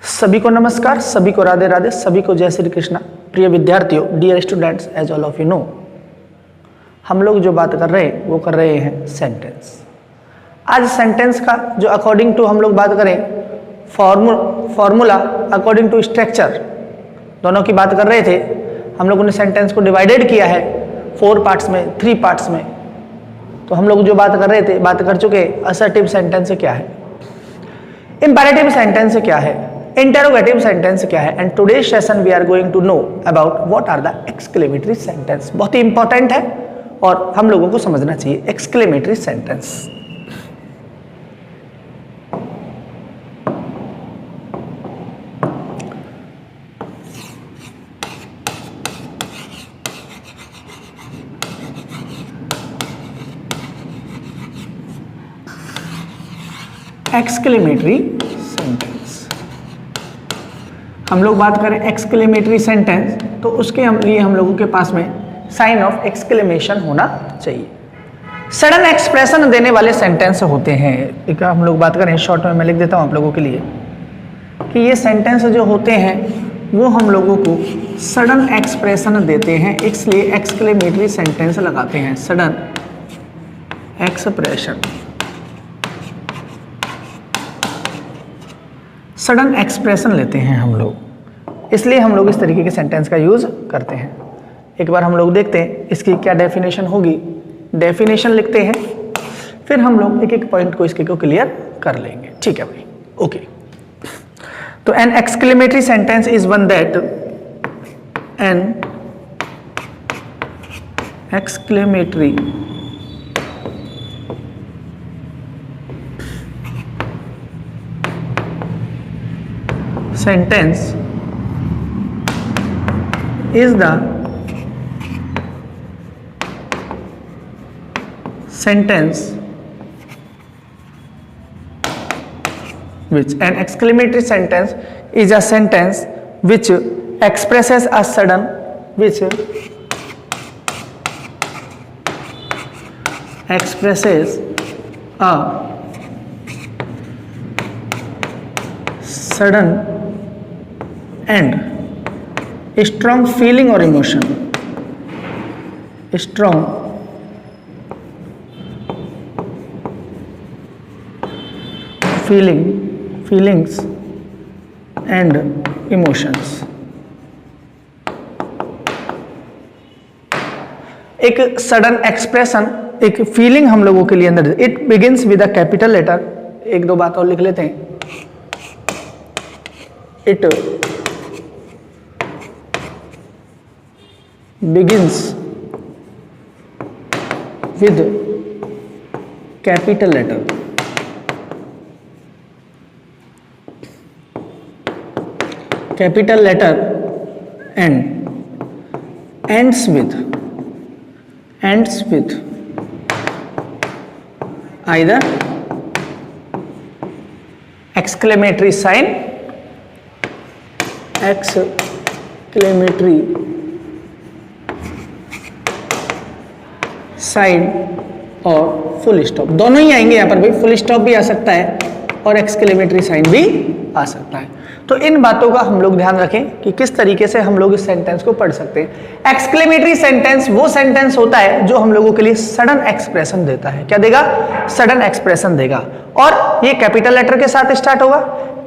सभी को नमस्कार, सभी को राधे राधे, सभी को जय श्री कृष्णा। प्रिय विद्यार्थियों, dear students, as all of you know, हम लोग जो बात कर रहे हैं वो कर रहे हैं सेंटेंस। आज सेंटेंस का जो अकॉर्डिंग टू हम लोग बात करें फॉर्मूला अकॉर्डिंग टू स्ट्रक्चर, दोनों की बात कर रहे थे। हम लोगों ने सेंटेंस को डिवाइडेड किया है 4 पार्ट्स में, 3 पार्ट्स में। तो हम लोग जो बात कर रहे थे, बात कर चुके असर्टिव सेंटेंस क्या है, इंपेरेटिव सेंटेंस क्या है, इंटरोगेटिव सेंटेंस क्या है। And today session we are going to know about what are the exclamatory sentence. बहुत ही इंपॉर्टेंट है और हम लोगों को समझना चाहिए एक्सक्लेमेटरी सेंटेंस। एक्सक्लेमेटरी सेंटेंस, हम लोग बात करें एक्सक्लेमेटरी सेंटेंस तो उसके लिए हम लोगों के पास में साइन ऑफ एक्सक्लेमेशन होना चाहिए। सडन एक्सप्रेशन देने वाले सेंटेंस होते हैं। एक हम लोग बात करें शॉर्ट में, मैं लिख देता हूं आप लोगों के लिए कि ये सेंटेंस जो होते हैं वो हम लोगों को सडन एक्सप्रेशन देते हैं, इसलिए एक्सक्लेमेटरी सेंटेंस लगाते हैं। सडन एक्सप्रेशन, सडन एक्सप्रेशन लेते हैं हम लोग, इसलिए हम लोग इस तरीके के सेंटेंस का यूज करते हैं। एक बार हम लोग देखते हैं इसकी क्या डेफिनेशन होगी। डेफिनेशन लिखते हैं, फिर हम लोग एक एक पॉइंट को इसके को क्लियर कर लेंगे। ठीक है भाई, ओके। तो an exclamatory sentence is one that an exclamatory sentence is the sentence which an exclamatory sentence is a sentence which expresses a sudden and strong feeling or emotion, strong feelings and emotions। एक sudden expression, एक feeling हम लोगों के लिए अंदर, it begins with a capital letter. एक दो बात और लिख लेते हैं। It begins with capital letter, and ends with either exclamatory sign, sign और फुल स्टॉप, दोनों ही आएंगे यहाँ पर भाई। फुल स्टॉप भी आ सकता है और एक्सक्लेमेटरी साइन भी आ सकता है। तो इन बातों का हम लोग ध्यान रखें कि किस तरीके से हम लोग इस सेंटेंस को पढ़ सकते हैं। एक्सक्लेमेटरी सेंटेंस वो सेंटेंस होता है जो हम लोगों के लिए सडन एक्सप्रेशन देता है। क्या देगा? सडन एक्सप्रेशन देगा। और ये कैपिटल लेटर के साथ स्टार्ट होगा।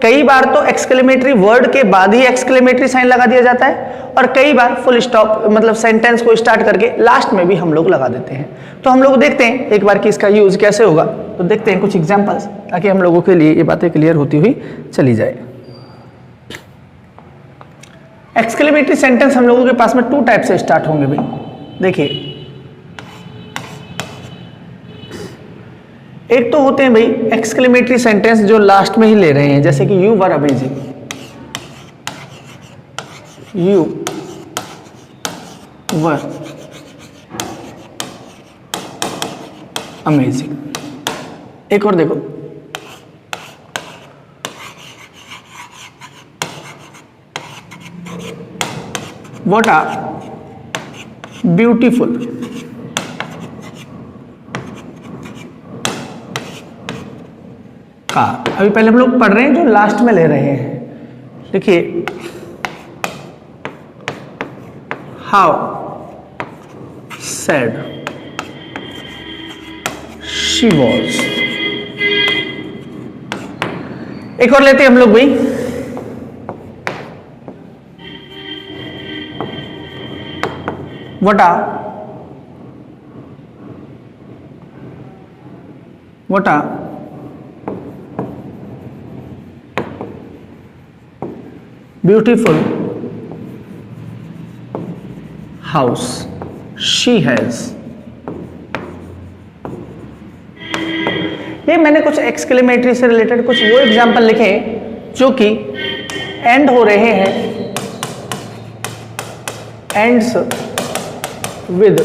कई बार तो एक्सक्लेमेटरी वर्ड के बाद ही एक्सक्लेमेटरी साइन लगा दिया जाता है, और कई बार फुल स्टॉप मतलब सेंटेंस को स्टार्ट करके लास्ट में भी हम लोग लगा देते हैं। तो हम लोग देखते हैं एक बार कि इसका यूज कैसे होगा। तो देखते हैं कुछ एग्जांपल्स, ताकि हम लोगों के लिए ये बातें क्लियर होती हुई चली जाए। एक्सक्लेमेटरी सेंटेंस हम लोगों के पास में 2 टाइप से स्टार्ट होंगे भाई। देखिए, एक तो होते हैं भाई एक्सक्लेमेटरी सेंटेंस जो लास्ट में ही ले रहे हैं, जैसे कि you were amazing, you were amazing. एक और देखो, व्हाट आर ब्यूटीफुल, का अभी पहले हम लोग पढ़ रहे हैं जो लास्ट में ले रहे हैं, देखिए, हाउ सैड शी वॉज। एक और लेते हैं हम लोग भाई, what a beautiful house she has। ये मैंने कुछ एक्सक्लेमेटरी से रिलेटेड कुछ वो एग्जाम्पल लिखे जो कि एंड हो रहे हैं, एंड्स विद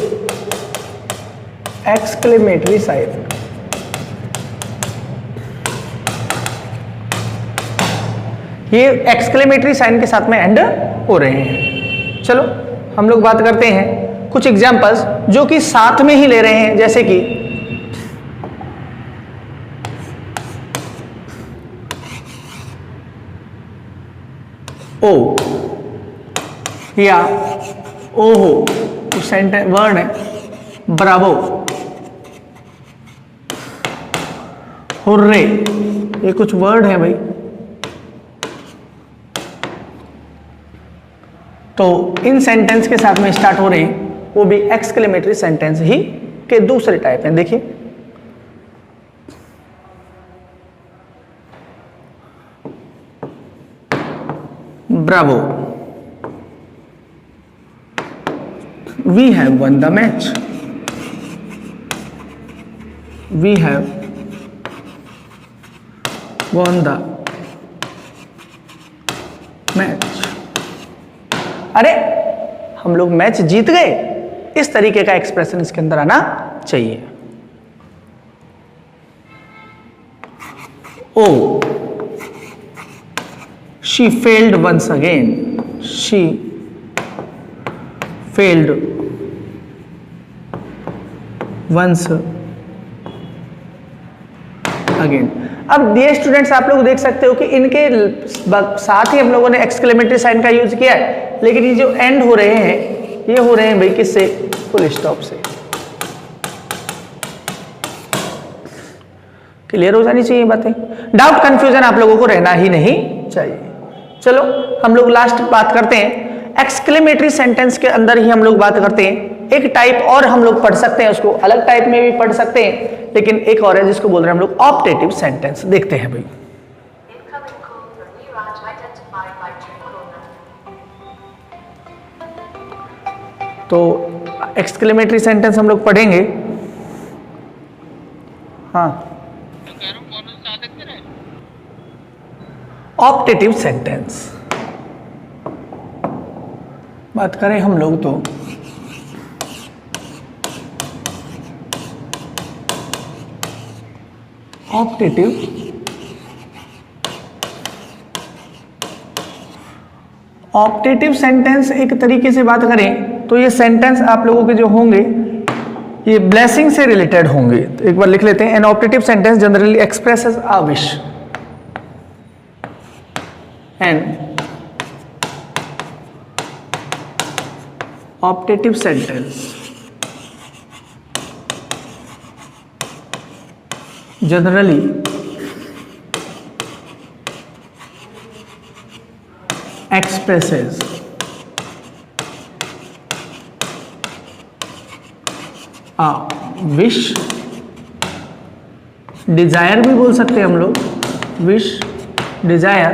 एक्सक्लेमेटरी साइन। ये एक्सक्लेमेटरी साइन के साथ में एंड हो रहे हैं। चलो हम लोग बात करते हैं कुछ एग्जाम्पल्स जो कि साथ में ही ले रहे हैं, जैसे कि ओ या ओहो, सेंटेंस वर्ड है, ब्रावो, हुर्रे, ये कुछ वर्ड है भाई। तो इन सेंटेंस के साथ में स्टार्ट हो रहे हैं, वो भी एक्सक्लेमेटरी सेंटेंस ही के दूसरे टाइप हैं। देखिए, Bravo, we have won the match, we have won the match। अरे हम लोग मैच जीत गए, इस तरीके का एक्सप्रेशन इसके अंदर आना चाहिए। ओ, she failed once again, she failed once again। अब डियर स्टूडेंट्स, आप लोग देख सकते हो कि इनके साथ ही हम लोगों ने एक्सक्लेमेटरी साइन का यूज किया है, लेकिन ये जो एंड हो रहे हैं, ये हो रहे हैं भाई किससे? फुल स्टॉप से। क्लियर हो जानी चाहिए बातें, डाउट कंफ्यूजन आप लोगों को रहना ही नहीं चाहिए। चलो हम लोग लास्ट बात करते हैं, एक्सक्लेमेटरी सेंटेंस के अंदर ही हम लोग बात करते हैं एक टाइप और हम लोग पढ़ सकते हैं, उसको अलग टाइप में भी पढ़ सकते हैं, लेकिन एक और है जिसको बोल रहे हैं हम लोग ऑप्टेटिव सेंटेंस। देखते हैं भाई। तो एक्सक्लेमेटरी सेंटेंस हम लोग पढ़ेंगे। हाँ, ऑप्टेटिव सेंटेंस बात करें हम लोग तो ऑप्टेटिव सेंटेंस एक तरीके से बात करें तो ये सेंटेंस आप लोगों के जो होंगे ये ब्लेसिंग से रिलेटेड होंगे। तो एक बार लिख लेते हैं, an optative sentence generally expresses a wish, an optative sentence generally expresses a wish, desire भी बोल सकते हैं हम लोग, विश, डिजायर,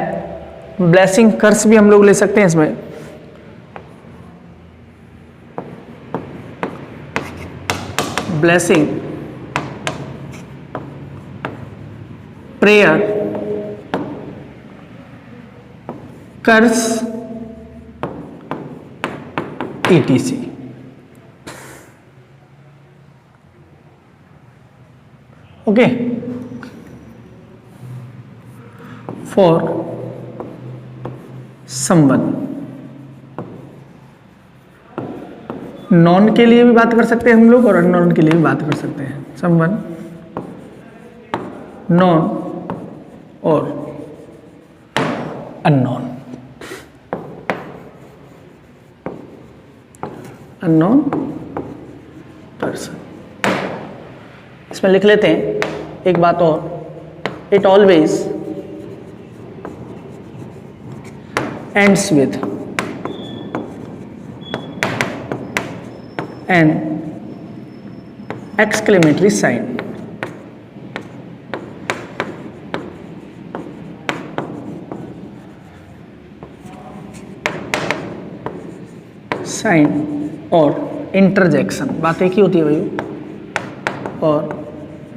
ब्लेसिंग, कर्स भी हम लोग ले सकते हैं इसमें। Blessing, prayer, curse, etc। Okay, for someone, known के लिए भी बात कर सकते हैं हम लोग और अननोन के लिए भी बात कर सकते हैं। समवन, नॉन और अननोन। Unknown person. इसमें लिख लेते हैं एक बात और, it always ends with an exclamatory sign. Sign और इंटरजेक्शन, बात एक ही होती है भाई, और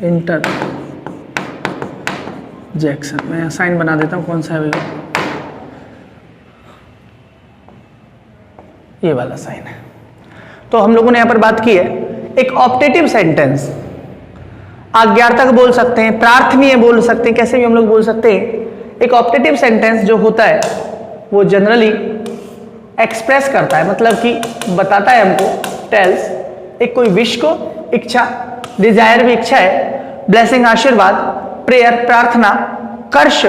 इंटरजेक्शन। मैं यहाँ साइन बना देता हूँ, कौन सा है भाई, ये वाला साइन है। तो हम लोगों ने यहाँ पर बात की है एक ऑप्टेटिव सेंटेंस, आज्ञार्थक बोल सकते हैं, प्रार्थनीय बोल सकते हैं, कैसे भी हम लोग बोल सकते हैं। एक ऑप्टेटिव सेंटेंस जो होता है वो जनरली एक्सप्रेस करता है, मतलब कि बताता है हमको, टेल्स एक कोई विश को, इच्छा, डिजायर भी इच्छा है, ब्लेसिंग आशीर्वाद, प्रेयर प्रार्थना, कर्ष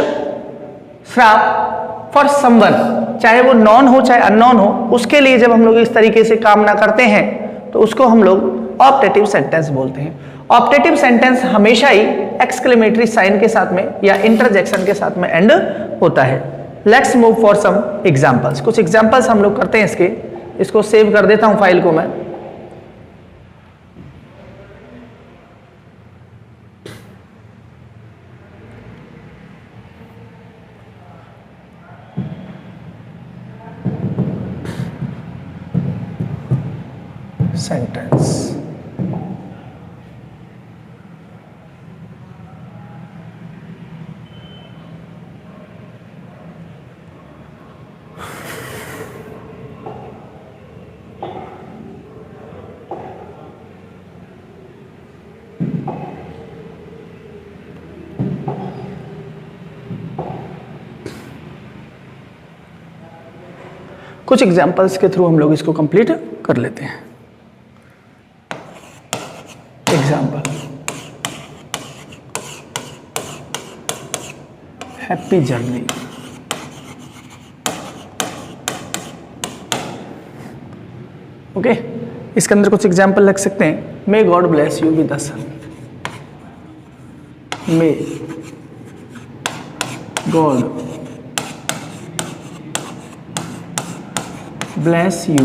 श्राप फॉर समवन, चाहे वो नॉन हो चाहे अननोन हो, उसके लिए जब हम लोग इस तरीके से कामना करते हैं तो उसको हम लोग ऑप्टेटिव सेंटेंस बोलते हैं। ऑप्टेटिव सेंटेंस हमेशा ही एक्सक्लेमेटरी साइन के साथ में या इंटरजेक्शन के साथ में एंड होता है। Let's move for some examples. कुछ एग्जाम्पल्स हम लोग करते हैं इसके, इसको सेव कर देता हूं फाइल को मैं। सेंटेंस कुछ एग्जाम्पल्स के थ्रू हम लोग इसको कंप्लीट कर लेते हैं। Example, happy journey, okay. इसके अंदर कुछ एग्जाम्पल लग सकते हैं। May God bless you with the son, may God bless you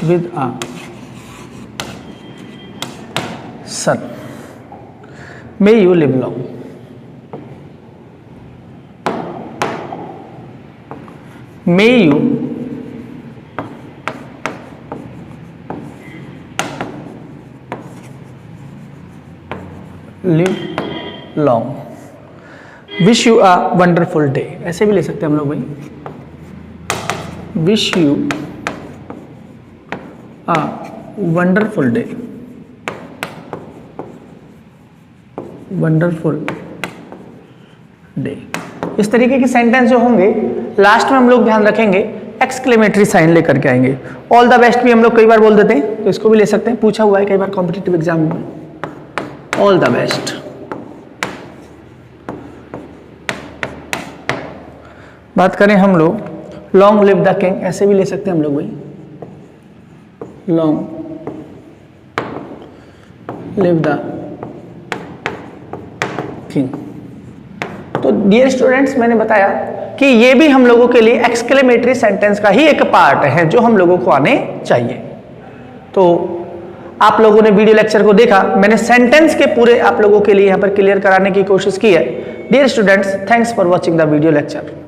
with a son, may you live long, may you live long, wish you a wonderful day, ऐसे भी ले सकते हैं हम लोग भाई, wish you a wonderful day, wonderful day। इस तरीके के सेंटेंस जो होंगे लास्ट में हम लोग ध्यान रखेंगे एक्सक्लेमेटरी साइन लेकर के आएंगे। ऑल द बेस्ट भी हम लोग कई बार बोल देते हैं, तो इसको भी ले सकते हैं, पूछा हुआ है कई बार कॉम्पिटिटिव एग्जाम में, ऑल द बेस्ट। बात करें हम लोग लॉन्ग लिव द किंग, ऐसे भी ले सकते हैं हम लोग भाई, लॉन्ग लिव द किंग। तो डियर स्टूडेंट्स, मैंने बताया कि ये भी हम लोगों के लिए एक्सक्लेमेटरी सेंटेंस का ही एक पार्ट है जो हम लोगों को आने चाहिए। तो आप लोगों ने वीडियो लेक्चर को देखा, मैंने सेंटेंस के पूरे आप लोगों के लिए यहाँ पर क्लियर कराने की कोशिश की है। Dear students, thanks for watching the video lecture.